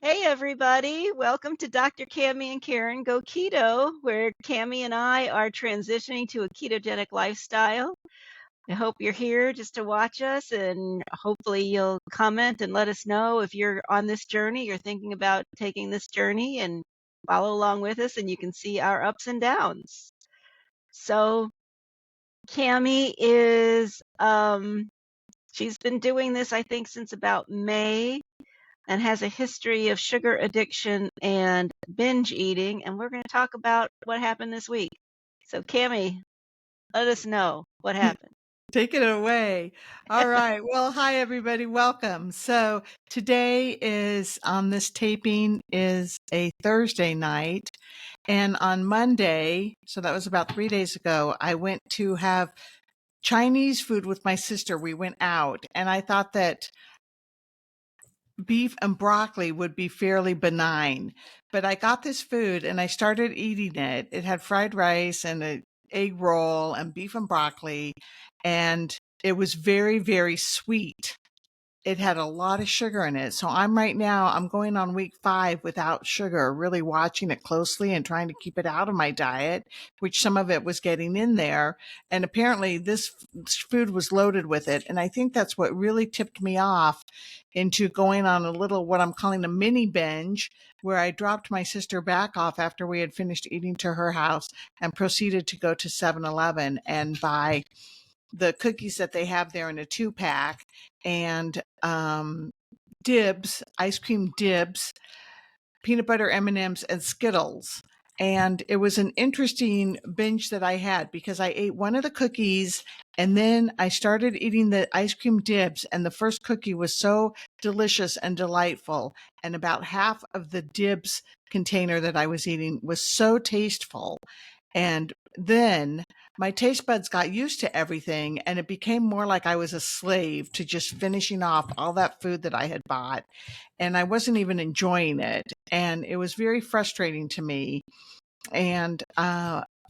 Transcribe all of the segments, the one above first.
Hey everybody, welcome to Dr. Cammy and Karen Go Keto, where Cammy and I are transitioning to a ketogenic lifestyle. I hope you're here just to watch us, and hopefully you'll comment and let us know if you're on this journey, you're thinking about taking this journey, and follow along with us, and you can see our ups and downs. So Cammy is she's been doing this I think since about May, and has a history of sugar addiction and binge eating. And we're going to talk about what happened this week. So, Cammy, let us know what happened. Take it away. All right. Well, hi everybody. Welcome. So today is on this taping is a Thursday night. And on Monday, so that was about 3 days ago, I went to have Chinese food with my sister. We went out and I thought that beef and broccoli would be fairly benign, but I got this food and I started eating it. It had fried rice and an egg roll and beef and broccoli, and it was very, very sweet. It had a lot of sugar in it. So I'm going on week 5 without sugar, really watching it closely and trying to keep it out of my diet, which some of it was getting in there. And apparently this food was loaded with it. And I think that's what really tipped me off into going on a little, what I'm calling a mini binge, where I dropped my sister back off after we had finished eating to her house and proceeded to go to 7-Eleven and buy the cookies that they have there in a 2-pack and dibs, ice cream dibs, peanut butter M&Ms, and Skittles. And it was an interesting binge that I had because I ate one of the cookies and then I started eating the ice cream dibs. And the first cookie was so delicious and delightful. And about half of the dibs container that I was eating was so tasteful. And then my taste buds got used to everything and it became more like I was a slave to just finishing off all that food that I had bought. And I wasn't even enjoying it. And it was very frustrating to me. And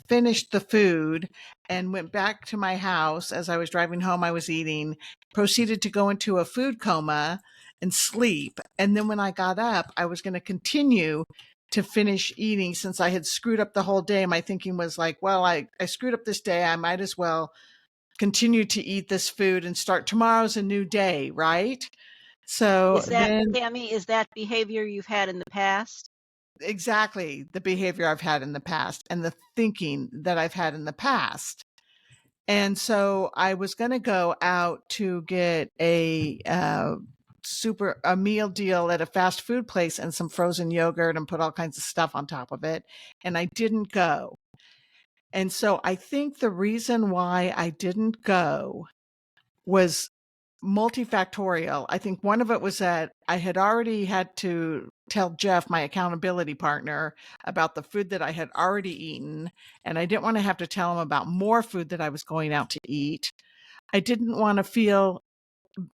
finished the food and went back to my house. As I was driving home, I was eating, proceeded to go into a food coma and sleep. And then when I got up, I was going to continue to finish eating since I had screwed up the whole day. My thinking was like, well, I screwed up this day. I might as well continue to eat this food and start tomorrow's a new day, right? So Is that, then Cammy, is that behavior you've had in the past? exactly the behavior I've had in the past and the thinking that I've had in the past. And so I was going to go out to get a meal deal at a fast food place and some frozen yogurt and put all kinds of stuff on top of it. And I didn't go. And so I think the reason why I didn't go was multifactorial. I think one of it was that I had already had to tell Jeff, my accountability partner, about the food that I had already eaten. And I didn't want to have to tell him about more food that I was going out to eat. I didn't want to feel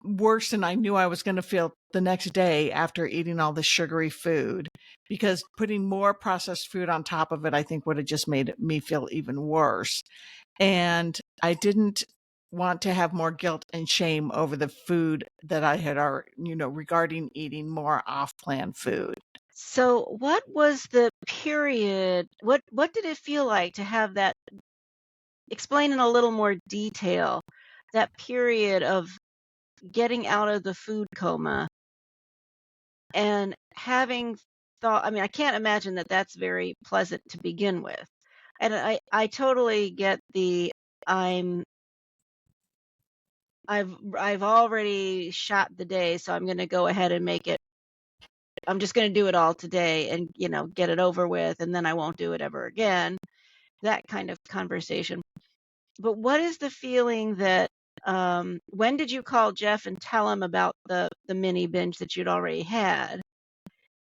worse than I knew I was going to feel the next day after eating all this sugary food, because putting more processed food on top of it, I think would have just made me feel even worse. And I didn't want to have more guilt and shame over the food that I had already, regarding eating more off-plan food. So, what was the period? What did it feel like to have that? Explain in a little more detail that period of getting out of the food coma and having thought. I mean, I can't imagine that that's very pleasant to begin with. And I totally get the I'm I've already shot the day, so I'm going to go ahead and make it. I'm just going to do it all today and, get it over with, and then I won't do it ever again. That kind of conversation. But what is the feeling that when did you call Jeff and tell him about the mini binge that you'd already had?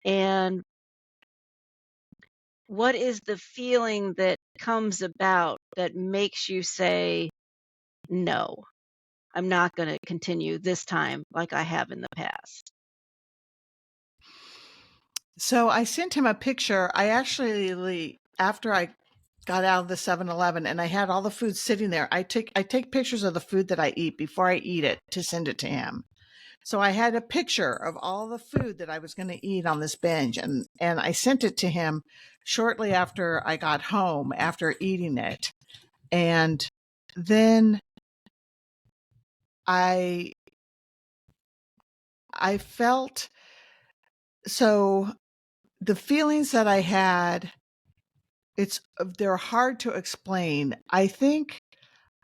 And what is the feeling that comes about that makes you say, no, I'm not going to continue this time like I have in the past? So I sent him a picture. I actually, after I got out of the 7-Eleven and I had all the food sitting there, I take pictures of the food that I eat before I eat it to send it to him. So I had a picture of all the food that I was going to eat on this binge, and I sent it to him shortly after I got home after eating it. And then I felt, so the feelings that I had, they're hard to explain. I think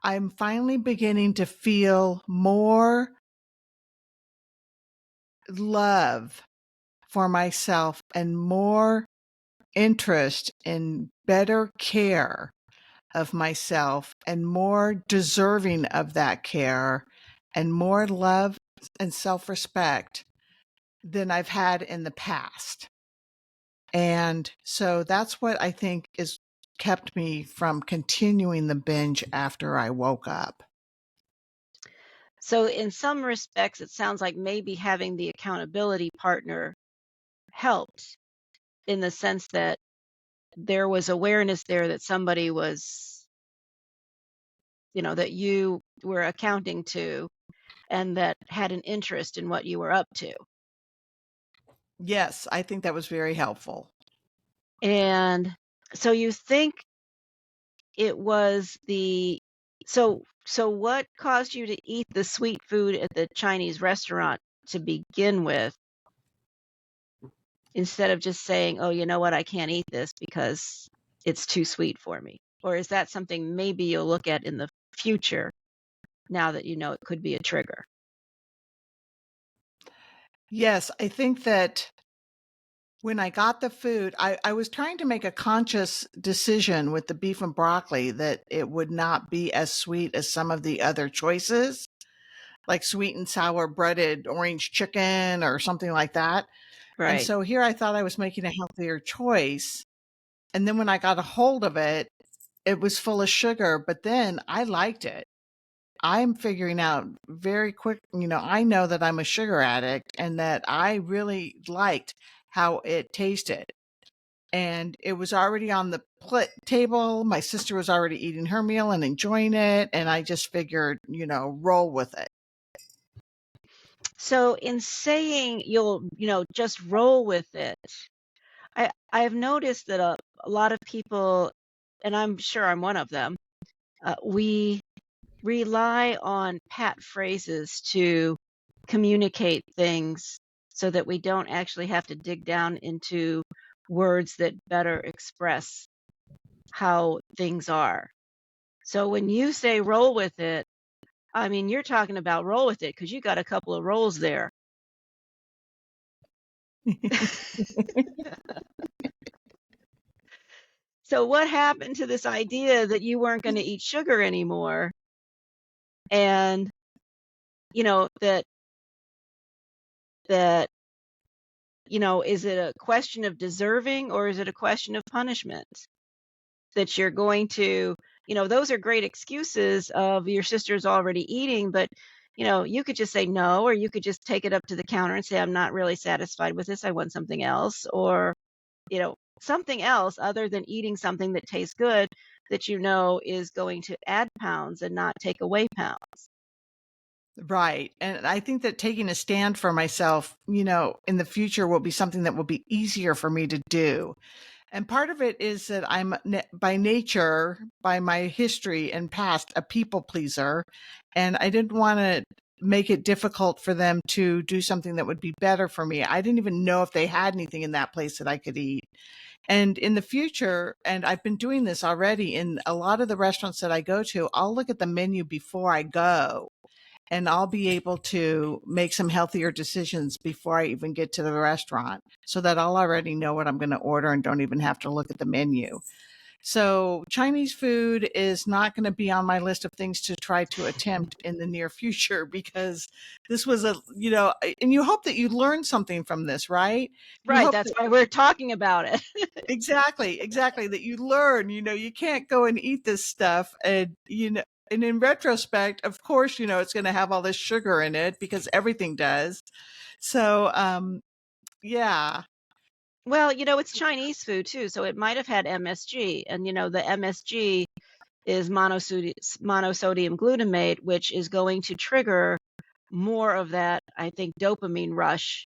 I'm finally beginning to feel more love for myself and more interest in better care of myself and more deserving of that care and more love and self-respect than I've had in the past. And so that's what I think is kept me from continuing the binge after I woke up. So in some respects, it sounds like maybe having the accountability partner helped in the sense that there was awareness there that somebody was, that you were accounting to and that had an interest in what you were up to. Yes, I think that was very helpful. And so you think it was so what caused you to eat the sweet food at the Chinese restaurant to begin with, instead of just saying, "Oh, you know what? I can't eat this because it's too sweet for me." Or is that something maybe you'll look at in the future now that you know it could be a trigger? Yes, I think that when I got the food, I was trying to make a conscious decision with the beef and broccoli that it would not be as sweet as some of the other choices, like sweet and sour breaded orange chicken or something like that. And Right. so here I thought I was making a healthier choice. And then when I got a hold of it, it was full of sugar, but then I liked it. I'm figuring out very quick, I know that I'm a sugar addict and that I really liked how it tasted. And it was already on the table. My sister was already eating her meal and enjoying it. And I just figured, roll with it. So in saying you'll, just roll with it, I've noticed that a lot of people, and I'm sure I'm one of them, we rely on pat phrases to communicate things so that we don't actually have to dig down into words that better express how things are. So when you say roll with it, I mean, you're talking about roll with it because you got a couple of rolls there. So what happened to this idea that you weren't going to eat sugar anymore? And that that is it a question of deserving or is it a question of punishment? That you're going to, those are great excuses of your sister's already eating, but you could just say no, or you could just take it up to the counter and say, I'm not really satisfied with this. I want something else, or, something else other than eating something that tastes good that is going to add pounds and not take away pounds. Right. And I think that taking a stand for myself, in the future will be something that will be easier for me to do. And part of it is that I'm by nature, by my history and past, a people pleaser. And I didn't want to make it difficult for them to do something that would be better for me. I didn't even know if they had anything in that place that I could eat. And in the future, and I've been doing this already in a lot of the restaurants that I go to, I'll look at the menu before I go and I'll be able to make some healthier decisions before I even get to the restaurant so that I'll already know what I'm going to order and don't even have to look at the menu. So Chinese food is not going to be on my list of things to try to attempt in the near future because this was and you hope that you learn something from this, right? You Right. hope That's that why we're talking about it. exactly, that you learn, you can't go and eat this stuff and in retrospect, of course, it's going to have all this sugar in it because everything does. So, yeah. Well, it's Chinese food too, so it might have had MSG, and the MSG is monosodium glutamate, which is going to trigger more of that, I think, dopamine rush,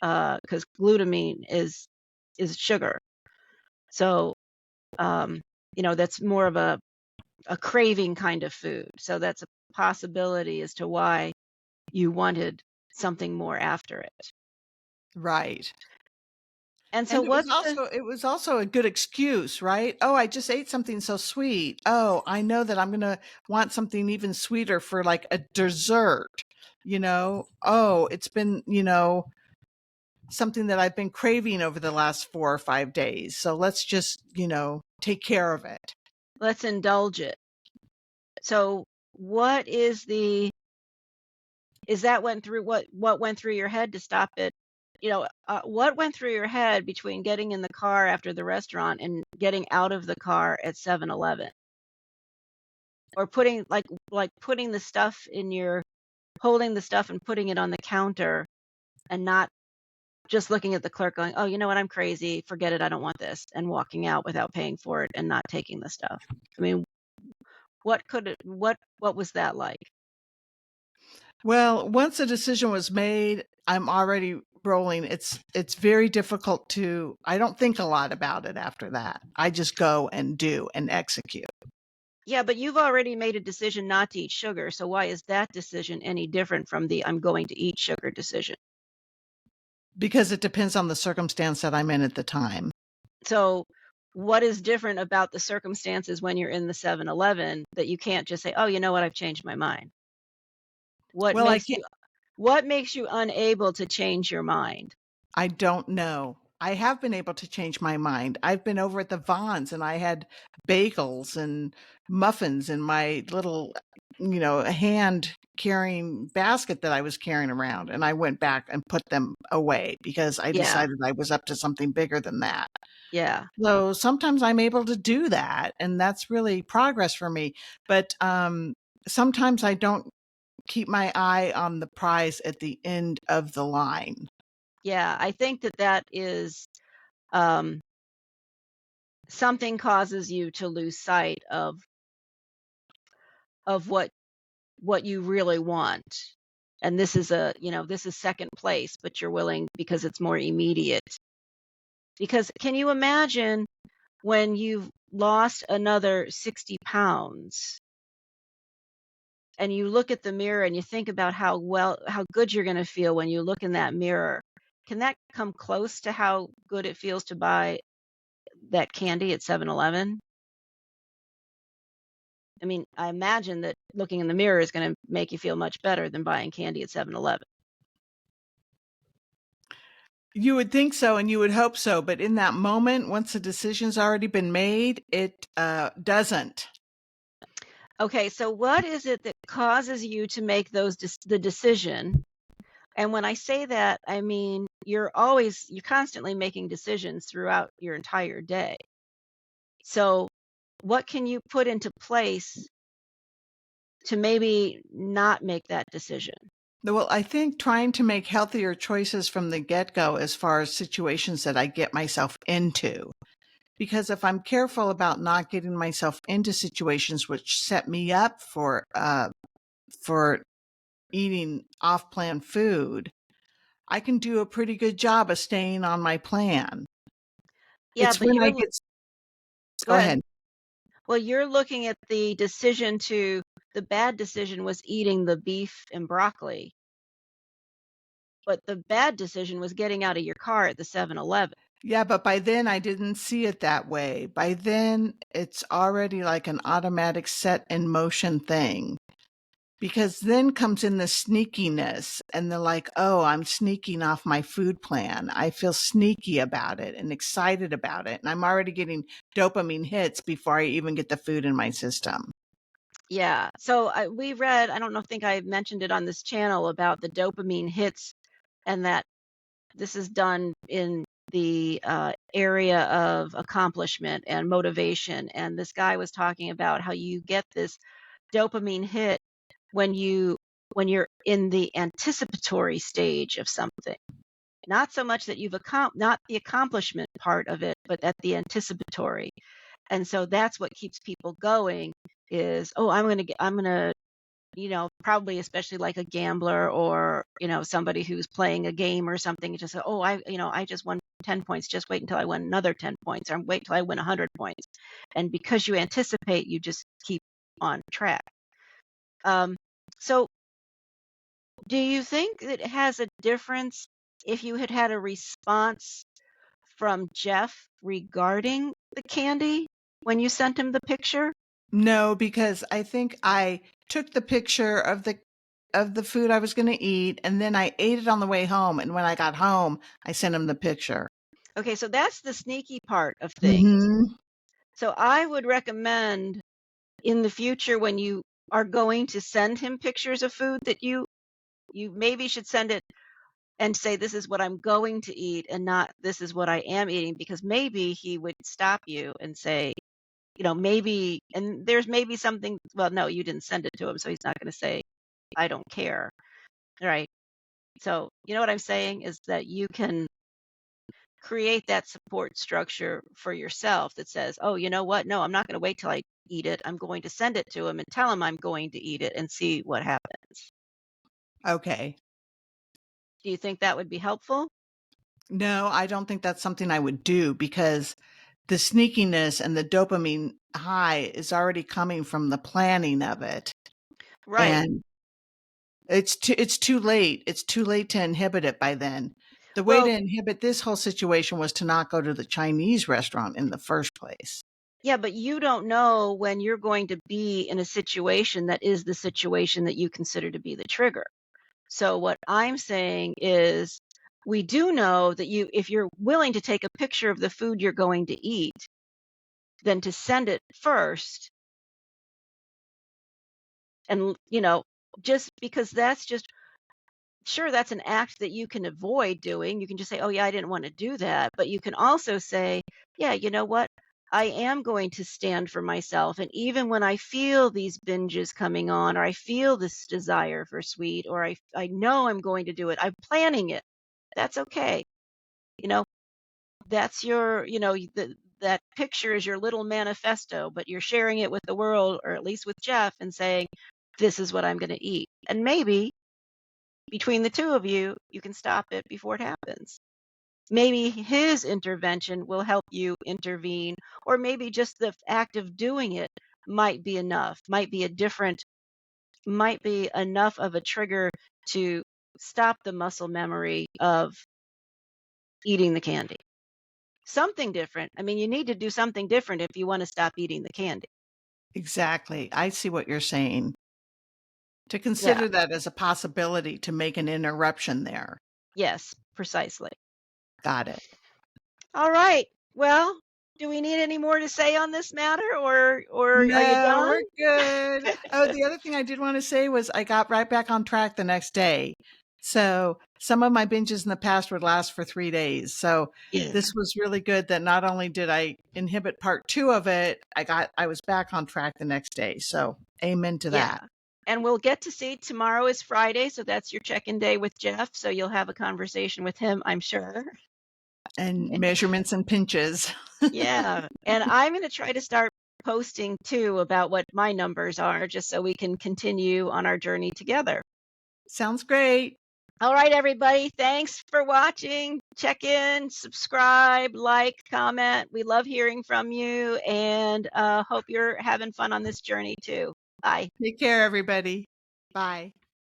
because glutamine is sugar. So, um, that's more of a craving kind of food. So that's a possibility as to why you wanted something more after it. Right. And so And what's the it was also a good excuse, right? "Oh, I just ate something so sweet. Oh, I know that I'm gonna want something even sweeter for, like, a dessert." "Oh, it's been, something that I've been craving over the last 4 or 5 days, so let's just, take care of it." let's indulge it. So what is that went through what went through your head to stop it? What went through your head between getting in the car after the restaurant and getting out of the car at 7-Eleven? Or putting the stuff in your holding the stuff and putting it on the counter and not just looking at the clerk going, "Oh, you know what? I'm crazy. Forget it. I don't want this," and walking out without paying for it and not taking the stuff. I mean, what was that like? Well, once a decision was made, I'm already rolling. It's very difficult to I don't think a lot about it after that. I just go and do and execute Yeah, but you've already made a decision not to eat sugar, so why is that decision any different from the "I'm going to eat sugar" decision? because it depends on the circumstance that I'm in at the time. So, what is different about the circumstances when you're in the 7-Eleven that you can't just say, "Oh, you know what? I've changed my mind." What Well, makes you what makes you unable to change your mind? I don't know. I have been able to change my mind. I've been over at the Vons and I had bagels and muffins in my little, hand carrying basket that I was carrying around. And I went back and put them away because I Yeah, decided I was up to something bigger than that. yeah, So sometimes I'm able to do that. And that's really progress for me. But sometimes I don't keep my eye on the prize at the end of the line. yeah. I think that is, um, something causes you to lose sight of what you really want. And this is second place, but you're willing because it's more immediate. Because can you imagine when you've lost another 60 pounds and you look at the mirror and you think about how good you're going to feel when you look in that mirror? Can that come close to how good it feels to buy that candy at 7-Eleven? I mean, I imagine that looking in the mirror is going to make you feel much better than buying candy at 7-Eleven. You would think so and you would hope so, but in that moment, once the decision's already been made, it, doesn't. Okay, so what is it that causes you to make the decision? And when I say that, I mean you're constantly making decisions throughout your entire day. So what can you put into place to maybe not make that decision? Well, I think trying to make healthier choices from the get-go as far as situations that I get myself into. Because if I'm careful about not getting myself into situations which set me up for eating off-plan food, I can do a pretty good job of staying on my plan. Yeah, It's but when I get go Go ahead. ahead. Well, you're looking at the bad decision was eating the beef and broccoli, but the bad decision was getting out of your car at the 7-Eleven. Yeah, but by then I didn't see it that way. By then it's already like an automatic set in motion thing. Because then comes in the sneakiness and they're like, oh, I'm sneaking off my food plan. I feel sneaky about it and excited about it. And I'm already getting dopamine hits before I even get the food in my system. Yeah. So we read, I don't know, think I mentioned it on this channel about the dopamine hits and that this is done in the area of accomplishment and motivation. And this guy was talking about how you get this dopamine hit when you're in the anticipatory stage of something. Not so much that not the accomplishment part of it, but at the anticipatory. And so that's what keeps people going is, oh, I'm going to probably especially like a gambler or, somebody who's playing a game or something, you just say, oh, I just won 10 points. Just wait until I win another 10 points, or wait till I win 100 points. And because you anticipate, you just keep on track. So do you think it has a difference if you had had a response from Jeff regarding the candy when you sent him the picture? No, because I think I took the picture of the food I was going to eat, and then I ate it on the way home. And when I got home, I sent him the picture. Okay, so that's the sneaky part of things. Hmm. So I would recommend in the future when you are going to send him pictures of food that you maybe should send it and say this is what I'm going to eat and not this is what I am eating, because maybe he would stop you and say, maybe, and there's maybe something, well, no, you didn't send it to him, so he's not going to say I don't care. Right. So, you know what I'm saying is that you can create that support structure for yourself that says, oh, you know what? No, I'm not going to wait till I eat it. I'm going to send it to him and tell him I'm going to eat it and see what happens. Okay. Do you think that would be helpful? No, I don't think that's something I would do because the sneakiness and the dopamine high is already coming from the planning of it. Right. And it's too late. It's too late to inhibit it by then. The way to Well, inhibit this whole situation was to not go to the Chinese restaurant in the first place. yeah, but you don't know when you're going to be in a situation that is the situation that you consider to be the trigger. So what I'm saying is we do know that if you're willing to take a picture of the food you're going to eat, then to send it first. And, just because that's just, sure, that's an act that you can avoid doing. You can just say, oh, yeah, I didn't want to do that. But you can also say, yeah, you know what? I am going to stand for myself. And even when I feel these binges coming on, or I feel this desire for sweet, or I know I'm going to do it, I'm planning it. That's okay. You know, that's that picture is your little manifesto, but you're sharing it with the world, or at least with Jeff, and saying, this is what I'm going to eat. And maybe between the two of you, you can stop it before it happens. Maybe his intervention will help you intervene, or maybe just the act of doing it might be enough, might be enough of a trigger to stop the muscle memory of eating the candy. Something different. I mean, you need to do something different if you want to stop eating the candy. Exactly. I see what you're saying. To Yeah. consider that as a possibility to make an interruption there. Yes, precisely. Got it. All right. Well, do we need any more to say on this matter, or are you No, done? we're good. Oh, the other thing I did want to say was I got right back on track the next day. So some of my binges in the past would last for 3 days. So Yeah. this was really good that not only did I inhibit part 2 of it, I was back on track the next day. So amen to Yeah. that. And we'll get to see, tomorrow is Friday, so that's your check-in day with Jeff. So you'll have a conversation with him, I'm sure. And measurements and pinches. Yeah. And I'm going to try to start posting too about what my numbers are, just so we can continue on our journey together. Sounds great. All right, everybody. Thanks for watching. Check in, subscribe, like, comment. We love hearing from you, and hope you're having fun on this journey too. Bye. Take care, everybody. Bye.